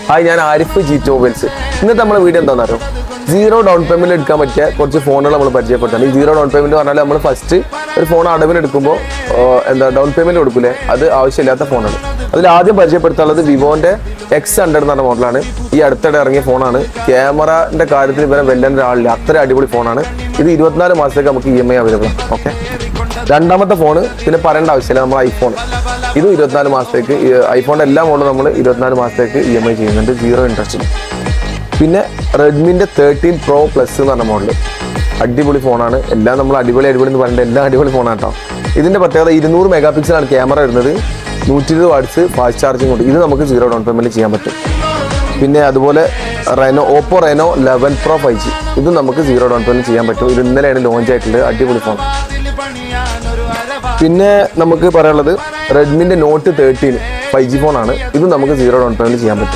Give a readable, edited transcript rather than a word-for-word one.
Hi, ഞാൻ Arif G mobiles. ഇന്നത്തെ നമ്മുടെ വീഡിയോ എന്താണെന്നറിയോ? സീറോ ഡൗൺ പേയ്മെന്റ് എടുക്കാൻ പറ്റിയ കുറച്ച് ഫോണുകൾ നമ്മൾ പരിചയപ്പെടുത്താണ്. ഈ സീറോ ഡൗൺ പേയ്മെന്റ് പറഞ്ഞാൽ നമ്മൾ ഫസ്റ്റ് ഒരു ഫോൺ അടവിനെടുക്കുമ്പോൾ ഡൗൺ പേയ്മെന്റ് കൊടുക്കൂലേ, അത് ആവശ്യമില്ലാത്ത ഫോണാണ്. അതിൽ ആദ്യം പരിചയപ്പെടുത്താനുള്ളത് വിവോന്റെ X100 എന്ന് പറഞ്ഞ മോഡലാണ്. ഈ അടുത്തിടെ ഇറങ്ങിയ ഫോണാണ്. ക്യാമറന്റെ കാര്യത്തിൽ ഇവരെ വെല്ലാൻ ഒരാളില്ല, അത്ര അടിപൊളി ഫോണാണ്. ഇത് 24 മാസത്തേക്ക് നമുക്ക് EMI അവൈലബിൾ ആണ്. ഓക്കെ, രണ്ടാമത്തെ ഫോണ് പിന്നെ പറയേണ്ട ആവശ്യമില്ല, നമ്മൾ ഐഫോൺ. ഇത് 24 മാസത്തേക്ക്, ഐഫോണിന്റെ എല്ലാ മോഡലും നമ്മൾ 24 മാസത്തേക്ക് EMI ചെയ്യുന്നുണ്ട്, 0 ഇൻട്രസ്റ്റ്. പിന്നെ റെഡ്മിന്റെ 13 Pro Plus എന്ന് പറഞ്ഞ മോഡൽ അടിപൊളി ഫോണാണ്. എല്ലാം നമ്മൾ അടിപൊളി എന്ന് പറഞ്ഞിട്ട് എല്ലാം അടിപൊളി ഫോണാണ് കേട്ടോ. ഇതിന്റെ പ്രത്യേകത 200 മെഗാ പിക്സലാണ് ക്യാമറ വരുന്നത്, 120 വാട്ട്സ് ഫാസ്റ്റ് ചാർജിങ് കൊണ്ട്. ഇത് നമുക്ക് 0 ഡൗൺ പേയ്മെന്റ് ചെയ്യാൻ പറ്റും. പിന്നെ അതുപോലെ ഓപ്പോ റെനോ 11 Pro 5G, ഇത് നമുക്ക് 0 ഡൗൺ പേയ്മെന്റ് ചെയ്യാൻ പറ്റും. ഇത് ഇന്നലെയാണ് ലോഞ്ച് ആയിട്ടുള്ളത്, അടിപൊളി ഫോൺ. പിന്നെ നമുക്ക് പറയാനുള്ളത് റെഡ്മിന്റെ നോട്ട് 13 5G ഫോണാണ്. ഇത് നമുക്ക് 0 ഡൗൺ പേയ്മെന്റ് ചെയ്യാൻ പറ്റും.